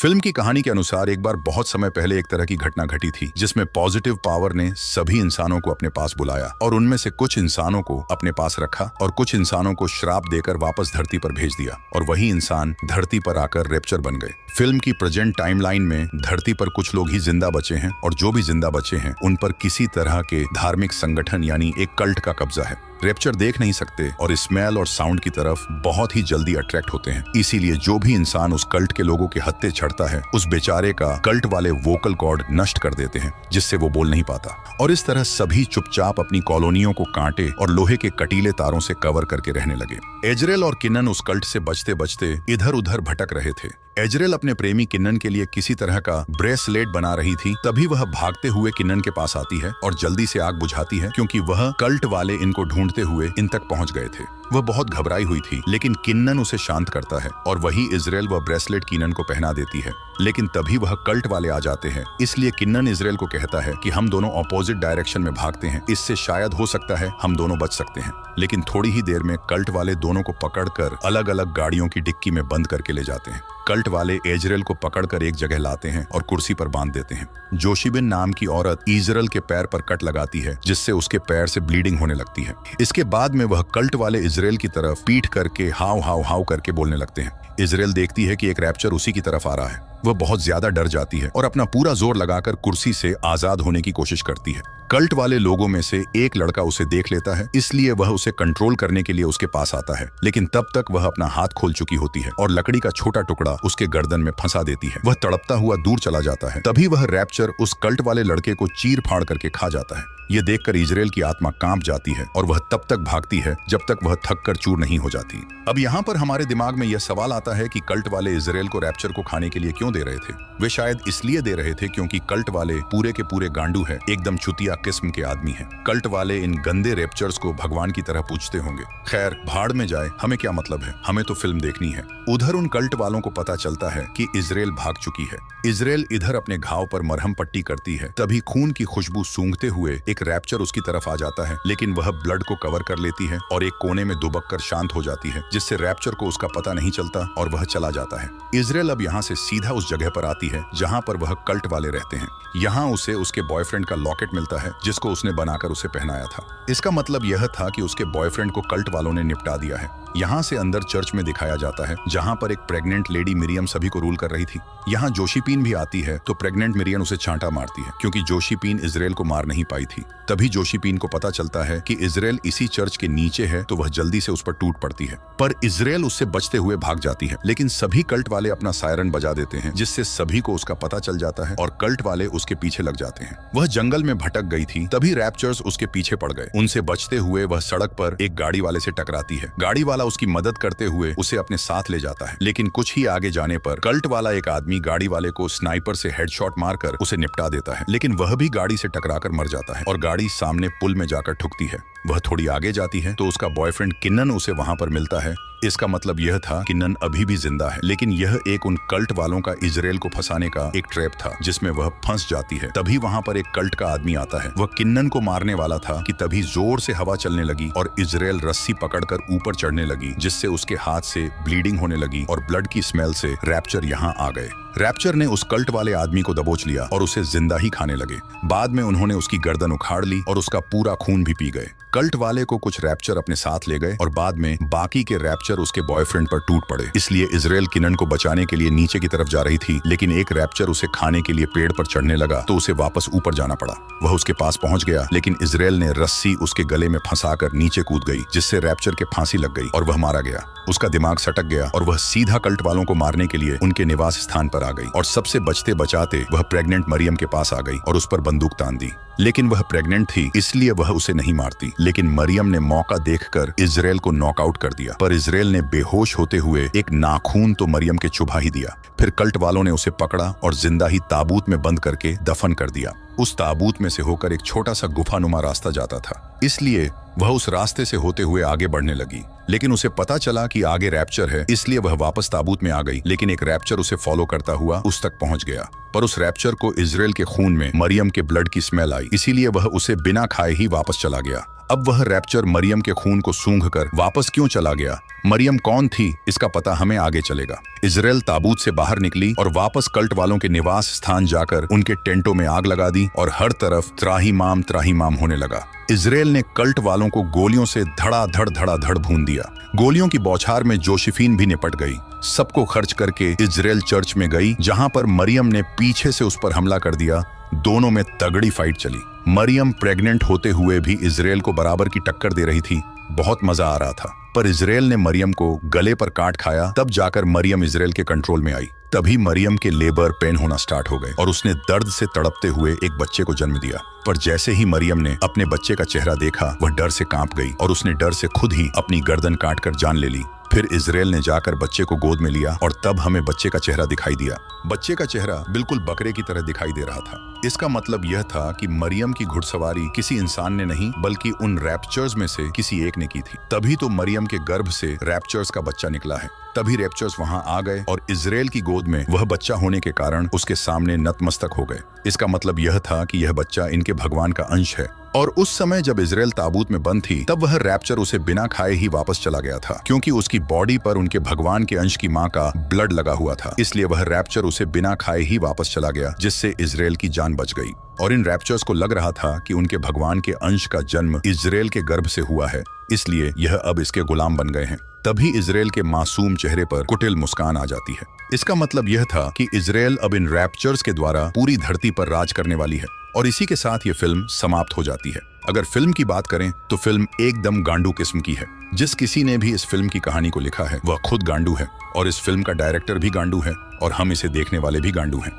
Film की कहानी के अनुसार एक बार बहुत समय पहले एक तरह की घटना घटी थी जिसमें पॉजिटिव पावर ने सभी इंसानों को अपने पास बुलाया और उनमें से कुछ इंसानों को अपने पास रखा और कुछ इंसानों को श्राप देकर वापस धरती पर भेज दिया और वही इंसान धरती पर आकर रैप्चर बन गए। फिल्म की प्रेजेंट टाइमलाइन में धरती पर कुछ लोग ही जिंदा बचे हैं और जो भी जिंदा बचे हैं उन पर किसी तरह के धार्मिक संगठन यानी एक कल्ट का कब्जा है। रैप्चर देख नहीं सकते और स्मेल और साउंड की तरफ बहुत ही जल्दी अट्रैक्ट होते हैं, इसीलिए जो भी इंसान उस कल्ट के लोगों के हत्थे चढ़ता है उस बेचारे का कल्ट वाले वोकल कॉर्ड नष्ट कर देते हैं जिससे वो बोल नहीं पाता और इस तरह सभी चुपचाप अपनी कॉलोनियों को कांटे और लोहे के कटीले तारों से कवर करके रहने लगे। एजरेल और किन्नन उस कल्ट से बचते बचते इधर उधर भटक रहे थे। एजरेल अपने प्रेमी किन्नन के लिए किसी तरह का ब्रेसलेट बना रही थी, तभी वह भागते हुए किन्नन के पास आती है और जल्दी से आग बुझाती है क्योंकि वह कल्ट वाले इनको ढूंढते हुए इन तक पहुंच गए थे। वह बहुत घबराई हुई थी लेकिन किन्नन उसे शांत करता है और वही इजराइल वह ब्रेसलेट किन्नन को पहना देती है, लेकिन तभी वह कल्ट वाले आ जाते हैं। इसलिए किन्नन इजराइल को कहता है कि हम दोनों ऑपोजिट डायरेक्शन में भागते हैं, इससे शायद हो सकता है हम दोनों बच सकते हैं। लेकिन थोड़ी ही देर में कल्ट वाले दोनों को पकड़कर अलग अलग गाड़ियों की डिक्की में बंद करके ले जाते हैं। कल्ट वाले एजरेल को पकड़कर एक जगह लाते हैं और कुर्सी पर बांध देते हैं। जोशीबिन नाम की औरत इजराइल के पैर पर कट लगाती है जिससे उसके पैर से ब्लीडिंग होने लगती है। इसके बाद में वह कल्ट वाले इजराइल की तरफ पीठ करके हाव हाव हाव करके बोलने लगते हैं। इजराइल देखती है कि एक रैप्चर उसी की तरफ आ रहा है। वह बहुत ज्यादा डर जाती है और अपना पूरा जोर लगाकर कुर्सी से आजाद होने की कोशिश करती है। कल्ट वाले लोगों में से एक लड़का उसे देख लेता है, इसलिए वह उसे कंट्रोल करने के लिए उसके पास आता है, लेकिन तब तक वह अपना हाथ खोल चुकी होती है और लकड़ी का छोटा टुकड़ा उसके गर्दन में फंसा देती है। वह तड़पता हुआ दूर चला जाता है। तभी वह रैप्चर उस कल्ट वाले लड़के को चीर फाड़ करके खा जाता है। यह देखकर इजराइल की आत्मा कांप जाती है और वह तब तक भागती है जब तक वह थक कर चूर नहीं हो जाती। अब यहाँ पर हमारे दिमाग में यह सवाल आता है कि कल्ट वाले इजराइल को रैप्चर को खाने के लिए क्यों दे रहे थे। वे शायद इसलिए दे रहे थे क्योंकि कल्ट वाले पूरे के पूरे गांडू है, एकदम चुतिया किस्म के आदमी हैं। कल्ट वाले इन गंदे रैप्चर्स को भगवान की तरह पूजते होंगे। खैर, भाड़ में जाए, हमें क्या मतलब है, हमें तो फिल्म देखनी है। उधर उन कल्ट वालों को पता चलता है कि इजराइल भाग चुकी है। इजराइल इधर अपने घाव पर मरहम पट्टी करती है, तभी खून की खुशबू सूंघते हुए एक रैप्चर उसकी तरफ आ जाता है, लेकिन वह ब्लड को कवर कर लेती है और एक कोने में दुबक कर शांत हो जाती है, जिससे रैप्चर को उसका पता नहीं चलता और वह चला जाता है। इजराइल अब यहाँ से सीधा उस जगह पर आती है जहाँ पर वह कल्ट वाले रहते हैं। यहाँ उसे उसके बॉयफ्रेंड का लॉकेट मिलता है जिसको उसने बनाकर उसे पहनाया था। इसका मतलब यह था कि उसके बॉयफ्रेंड को कल्ट वालों ने निपटा दिया है। यहाँ से अंदर चर्च में दिखाया जाता है जहाँ पर एक प्रेग्नेंट लेडी मिरियम सभी को रूल कर रही थी। यहाँ जोशीपीन भी आती है तो प्रेग्नेंट मिरियम उसे छांटा मारती है क्योंकि जोशीपीन इजराइल को मार नहीं पाई थी। तभी जोशीपीन को पता चलता है कि इजराइल इसी चर्च के नीचे है तो वह जल्दी से उस पर टूट पड़ती है, पर इजराइल उससे बचते हुए भाग जाती है। लेकिन सभी कल्ट वाले अपना सायरन बजा देते हैं जिससे सभी को उसका पता चल जाता है और कल्ट वाले उसके पीछे लग जाते हैं। वह जंगल में भटक गई थी, तभी रैप्चर्स उसके पीछे पड़ गए। उनसे बचते हुए वह सड़क पर एक गाड़ी वाले से टकराती है। गाड़ी वाला उसकी मदद करते हुए उसे अपने साथ ले जाता है, लेकिन कुछ ही आगे जाने पर कल्ट वाला एक आदमी गाड़ी वाले को स्नाइपर से हेडशॉट मारकर उसे निपटा देता है, लेकिन वह भी गाड़ी से टकराकर मर जाता है और गाड़ी सामने पुल में जाकर ठुकती है। वह थोड़ी आगे जाती है तो उसका बॉयफ्रेंड किन्नन उसे वहां पर मिलता है। इसका मतलब यह था किन्नन अभी भी जिंदा है, लेकिन यह एक उन कल्ट वालों का इजराइल को फंसाने का एक ट्रैप था जिसमें वह फंस जाती है। तभी वहां पर एक कल्ट का आदमी आता है। वह किन्नन को मारने वाला था कि तभी जोर से हवा चलने लगी और इजराइल रस्सी पकड़कर ऊपर चढ़ने लगी, जिससे उसके हाथ से ब्लीडिंग होने लगी और ब्लड की स्मेल से रैप्चर यहाँ आ गए। रैप्चर ने उस कल्ट वाले आदमी को दबोच लिया और उसे जिंदा ही खाने लगे। बाद में उन्होंने उसकी गर्दन उखाड़ ली और उसका पूरा खून भी पी गए। कल्ट वाले को कुछ रैप्चर अपने साथ ले गए और बाद में बाकी के रैप्चर उसके बॉयफ्रेंड पर टूट पड़े। इसलिए इजराइल किन्नन को बचाने के लिए नीचे की तरफ जा रही थी, लेकिन एक रैप्चर उसे खाने के लिए पेड़ पर चढ़ने लगा तो उसे वापस ऊपर जाना पड़ा। वह उसके पास पहुंच गया, लेकिन इजराइल ने रस्सी उसके गले में फंसाकर नीचे कूद गई, जिससे रैप्चर के फांसी लग गई और वह मारा गया। उसका दिमाग सटक गया और वह सीधा कल्ट वालों को मारने के लिए उनके निवास स्थान पर आ गई और सबसे बचते बचाते वह प्रेग्नेंट मरियम के पास आ गई और उस पर बंदूक तान दी। लेकिन वह प्रेग्नेंट थी, इसलिए वह उसे नहीं मारती, लेकिन मरियम ने मौका देखकर इजराइल को नॉकआउट कर दिया। पर इजराइल ने बेहोश होते हुए एक नाखून तो मरियम के चुभा ही दिया। फिर कल्ट वालों ने उसे पकड़ा और जिंदा ही ताबूत में बंद करके दफन कर दिया। उस ताबूत में से होकर एक छोटा सा गुफानुमा रास्ता जाता था, इसलिए वह उस रास्ते से होते हुए आगे बढ़ने लगी। लेकिन उसे पता चला कि आगे रैप्चर है, इसलिए वह वापस ताबूत में आ गई, लेकिन एक रैप्चर उसे फॉलो करता हुआ उस तक पहुंच गया। पर उस रैप्चर को इजराइल के खून में मरियम के ब्लड की स्मेल आई, इसीलिए वह उसे बिना खाए ही वापस चला गया। अब वह रैप्चर मरियम के खून को सूंघकर वापस क्यों चला गया, मरियम कौन थी, इसका पता हमें आगे चलेगा। इजराइल ताबूत से बाहर निकली और वापस कल्ट वालों के निवास स्थान जाकर उनके टेंटों में आग लगा दी और हर तरफ त्राहीमाम होने लगा। इजराइल ने कल्ट वालों को गोलियों से धड़ाधड़ भून दिया। गोलियों की बौछार में जोसेफीन भी निपट गई। सबको खर्च करके इजराइल चर्च में गई, जहां पर मरियम ने पीछे से उस पर हमला कर दिया। दोनों में तगड़ी फाइट चली। मरियम प्रेग्नेंट होते हुए भी इजराइल को बराबर की टक्कर दे रही थी। बहुत मजा आ रहा था, पर इजराइल ने मरियम को गले पर काट खाया। तब जाकर मरियम इजराइल के कंट्रोल में आई। तभी मरियम के लेबर पेन होना स्टार्ट हो गए और उसने दर्द से तड़पते हुए एक बच्चे को जन्म दिया। पर जैसे ही मरियम ने अपने बच्चे का चेहरा देखा, वह डर से कांप गई और उसने डर से खुद ही अपनी गर्दन काटकर जान ले ली। फिर इजराइल ने जाकर बच्चे को गोद में लिया और तब हमें बच्चे का चेहरा दिखाई दिया। बच्चे का चेहरा बिल्कुल बकरे की तरह दिखाई दे रहा था। इसका मतलब यह था कि मरियम की घुड़सवारी किसी इंसान ने नहीं, बल्कि उन रैप्चर्स में से किसी एक ने की थी। तभी तो मरियम के गर्भ से रैप्चर्स का बच्चा निकला है। तभी रैप्चर्स वहां आ गए और इजराइल की गोद में वह बच्चा होने के कारण उसके सामने नतमस्तक हो गए। इसका मतलब यह था कि यह बच्चा इनके भगवान का अंश है। और उस समय जब इजराइल ताबूत में बंद थी, तब वह रैप्चर उसे बिना खाए ही वापस चला गया था, क्योंकि उसकी बॉडी पर उनके भगवान के अंश की माँ का ब्लड लगा हुआ था। इसलिए वह रैप्चर उसे बिना खाए ही वापस चला गया, जिससे इजराइल की जान बच गई। और इन रैप्चर्स को लग रहा था कि उनके भगवान के अंश का जन्म इजराइल के गर्भ से हुआ है, इसलिए यह अब इसके गुलाम बन गए हैं। तभी इजराइल के मासूम चेहरे पर कुटिल मुस्कान आ जाती है। इसका मतलब यह था कि इजराइल अब इन रैप्चर्स के द्वारा पूरी धरती पर राज करने वाली है। और इसी के साथ ये फिल्म समाप्त हो जाती है। अगर फिल्म की बात करें तो फिल्म एकदम गांडू किस्म की है। जिस किसी ने भी इस फिल्म की कहानी को लिखा है, वह खुद गांडू है और इस फिल्म का डायरेक्टर भी गांडू है और हम इसे देखने वाले भी गांडू हैं।